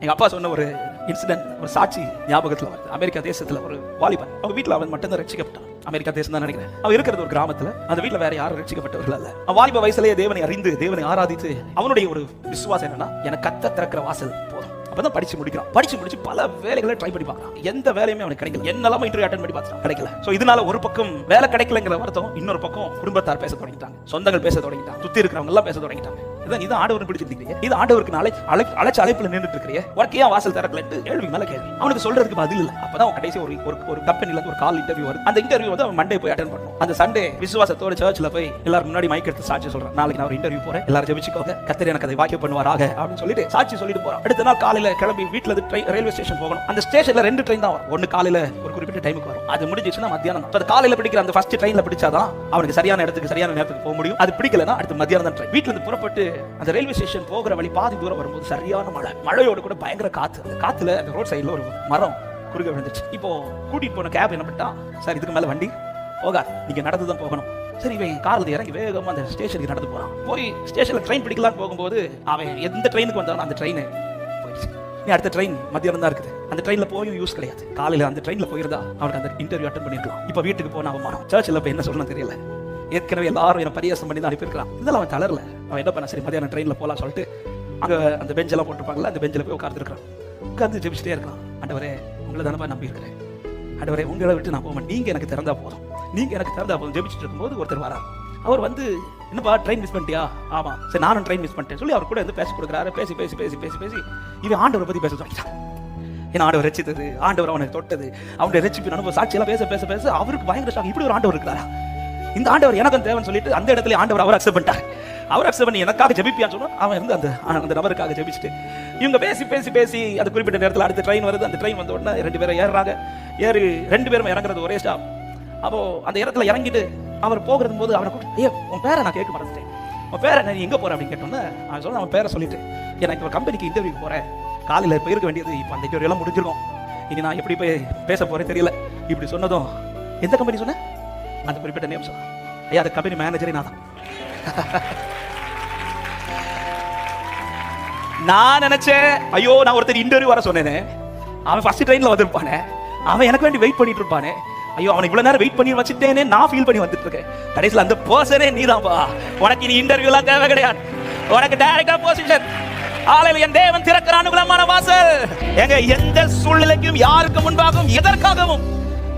எங்க அப்பா சொன்ன ஒரு இன்சிடென்ட், ஒரு சாட்சி ஞாபகத்துல வருது. அமெரிக்கா தேசத்துல ஒரு வாலிபன், அவங்க வீட்டுல அவன் மட்டும் தான் ரட்சிக்கப்பட்டான். அமெரிக்கா தேசம் தான் நினைக்கிறேன். அவன் இருக்கிறது ஒரு கிராமத்துல, அந்த வீட்டுல வேற யாரும் ரட்சிக்கப்பட்டவர்கள் அல்ல. அவன் வாலிப வயசுலயே தேவனை அறிந்து தேவனை ஆராதித்து அவனுடைய ஒரு விசுவாசம் என்னன்னா, எனக்கு கத்த திறக்கிற வாசல் போதும். அப்பதான் படிச்சு முடிக்கிறான். படிச்சு முடிச்சு பல வேலைகளை ட்ரை பண்ணி பார்க்கறான். எந்த வேலையுமே அவனுக்கு கிடைக்கல. என்னெல்லாம் இன்டர்வியூ அட்டெண்ட் பண்ணி பார்த்தான், கிடைக்கல. சோ இதனால ஒரு பக்கம் வேலை கிடைக்கலங்கிற வருத்தம், இன்னொரு பக்கம் குடும்பத்தார் பேச தொடங்கிட்டாங்க, சொந்தங்கள் பேச தொடங்கிட்டாங்க, சுத்தி இருக்கிறவங்க எல்லாம் பேச தொடங்கிட்டாங்க. இது ஆண்டவருக்கு பிடிச்சிருக்கீங்க, இது ஆண்டவருக்கு அழைச்ச அழைப்புல நின்றுட்டு இருக்கிறீங்க, உனக்கு ஏன் வாசல் திறக்கலன்னு கேள்வி மேல கேள்வி. அவனுக்கு சொல்றதுக்கு பதில் இல்ல. அப்பதான் கடைசி ஒரு கம்பெனில ஒரு கால் இன்டர்வியூ வருது. அந்த இன்டர்வியூ வந்து அவன் மண்டே போய் அட்டெண்ட் பண்ணணும். அந்த சண்டே விசுவாசத்தோட சர்ச்ல போய் எல்லாரும் முன்னாடி மைக் எடுத்து சாட்சி சொல்றான். நாளைக்கு நான் ஒரு இன்டர்வியூ போறேன், எல்லாரும் ஜெபிச்சுக்கோங்க, கர்த்தர் எனக்கு அதை வாக்கியம் பண்ணுவாராக அப்படின்னு சொல்லிட்டு சாட்சி சொல்லிட்டு போறான். அடுத்த நாள் காலையில கிளம்பி வீட்டுல ரயில்வே ஸ்டேஷன் போகணும். அந்த ஸ்டேஷன்ல 2 ட்ரெயின் தான் வரும். ஒன்னு காலையில ஒரு குறிப்பிட்ட டைமுக்கு வரும், அது முடிஞ்சிச்சுன்னா மத்தியானம். அது காலையில பிடிக்கிற அந்த ஃபர்ஸ்ட் ட்ரெயின்ல பிடிச்சாதான் அவனுக்கு சரியான இடத்துக்கு சரியான நேரத்துக்கு போக முடியும். அது பிடிக்கலன்னா அடுத்து மத்தியானம் தான் ட்ரெயின். வீட்டுல இருந்து புறப்பட்டு அந்த ரயில்வே ஸ்டேஷன் போகிற வழி பாதி தூரம் வரும்போது சரியான மழை, மழையோடு கூட பயங்கர காத்து. அந்த காத்துல அந்த ரோட் சைடுல ஒரு மரம் குறுக்க விழுந்துச்சு. இப்போ கூட்டிட்டு போன கேப் என்ன பண்ணிட்டான், சார் இதுக்கு மேல வண்டி போகாது, நீங்க நடந்து தான் போகணும். சரி, இவன் கார்ல இறங்கி வேகமா அந்த ஸ்டேஷனுக்கு நடந்து போறான். போய் ஸ்டேஷன்ல ட்ரெயின் பிடிக்கலான்னு போகும்போது அவன் எந்த ட்ரெயினுக்கு வந்தாலும் அந்த ட்ரெயின் போயிடுச்சு. நீ அடுத்த ட்ரெயின் மத்தியானம் தான் இருக்குது. அந்த ட்ரெயின்ல போயும் யூஸ் கிடையாது. காலையில அந்த ட்ரெயின்ல போயிருந்தா அவனுக்கு அந்த இன்டர்வியூ அட்டெண்ட் பண்ணிருக்கலாம். இப்ப வீட்டுக்கு போன அவமானம். சர்ச்சில் போய் என்ன சொல்லணும் தெரியல. ஏற்கனவே எல்லாரும் என்ன பரியாசம் பண்ணி தான் அனுப்பியிருக்கலாம். இதெல்லாம் அவன் தளரல. அவன் என்ன பண்ண, சரி மத்தியானம் ட்ரெயின்ல போலாம் சொல்லிட்டு அங்க அந்த பெஞ்செல்லாம் போட்டுருப்பாங்கல்ல, அந்த பெஞ்சில் போய் உட்கார்ந்துருக்கான். உட்கார்ந்து ஜெபிச்சுட்டே இருக்கான். ஆண்டவரே உங்களை தானப்பா நம்பி இருக்கிறேன், ஆண்டவரே உங்களை விட்டு நான் போவேன், நீங்க எனக்கு திறந்தா போதும், நீங்க எனக்கு திறந்தா போதும். ஜெபிச்சுட்டு இருக்கும்போது ஒருத்தர் வரார். அவர் வந்து, என்னப்பா ட்ரெயின் மிஸ் பண்ணிட்டியா? ஆமா. சரி நானும் ட்ரெயின் மிஸ் பண்ணிட்டேன் சொல்லி அவர் கூட வந்து பேசி கொடுக்குறாரு. பேசி பேசி பேசி பேசி பேசி இவன் ஆண்டவரை பத்தி பேச தொடங்கிட்டான். ஏன்னா ஆண்டவர் ரட்சித்தது, ஆண்டவர் அவனை தொட்டது, அவனுடைய ரட்சிப்பின் அனுபவ சாட்சியெல்லாம் பேச பேச பேச அவருக்கு பயங்கர ஷாக். இப்படி ஒரு ஆண்டவர் இருக்கிறாரா, இந்த ஆண்டவர் எனக்கும் தேவன் சொல்லிட்டு அந்த இடத்துல ஆண்டவர் அவர் அக்செப்ட் பண்ணிட்டார். அவர் அக்செப்ட் பண்ணி எனக்காக ஜெபிப்பியான்னு சொன்னா அவன் வந்து அந்த நபருக்காக ஜெபிச்சுட்டு இவங்க பேசி பேசி பேசி அந்த குறிப்பிட்ட நேரத்தில் அடுத்த ட்ரெயின் வருது. அந்த ட்ரெயின் வந்த உடனே 2 பேரும் ஏறுறாங்க. 2 பேரும் இறங்குறது ஒரே ஸ்டாப். அப்போ அந்த இடத்துல இறங்கிட்டு அவர் போகிறது போது அவனை கூப்பிட்டு, ஐயோ உன் பேரை நான் கேட்க மறந்துட்டேன், உன் பேரை நீ எங்கே போற அப்படின்னு கேட்டோன்னே அவன் சொன்ன, அவன் பேரை சொல்லிட்டு, எனக்கு ஒரு கம்பெனிக்கு இன்டர்வியூ போறேன், காலையில் போயிருக்க வேண்டியது, இப்போ அந்த இன்டர்வியூ எல்லாம் முடிஞ்சிருக்கும், இனி நான் எப்படி போய் பேச போறேன் தெரியல. இப்படி சொன்னதும், எந்த கம்பெனி சொன்ன, அந்த குறிப்பிட்ட நேம் சொன்ன, ஐயா அந்த கம்பெனி மேனேஜரே நான் தான். நான் நினைச்சேன், ஐயோ நான் ஒருத்தர் இன்டர்வியூ வர சொன்னேனே, அவன் ஃபர்ஸ்ட் ட்ரெயின்ல வந்திருப்பானே, அவன் எனக்கு வேண்டி வெயிட் பண்ணிட்டு இருப்பானே, ஐயோ அவனை இவ்வளவு நேரம் வெயிட் பண்ணி வச்சுட்டேனே நான் ஃபீல் பண்ணி வந்துட்டு இருக்கேன். கடைசியில் அந்த பர்சனே நீதான்பா. உனக்கு இனி இன்டர்வியூலாம் தேவை கிடையாது, உனக்கு டைரக்டா பொசிஷன். ஆலையில் என் தேவன் திறக்கிற அனுகூலமான வாசல். எங்க எந்த சூழ்நிலைக்கும் யாருக்கு முன்பாகவும் எதற்காகவும்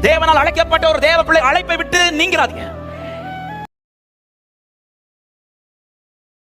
தேவனால் அழைக்கப்பட்ட ஒரு தேவ பிள்ளை அழைப்பை விட்டு நீங்கிறாதீங்க.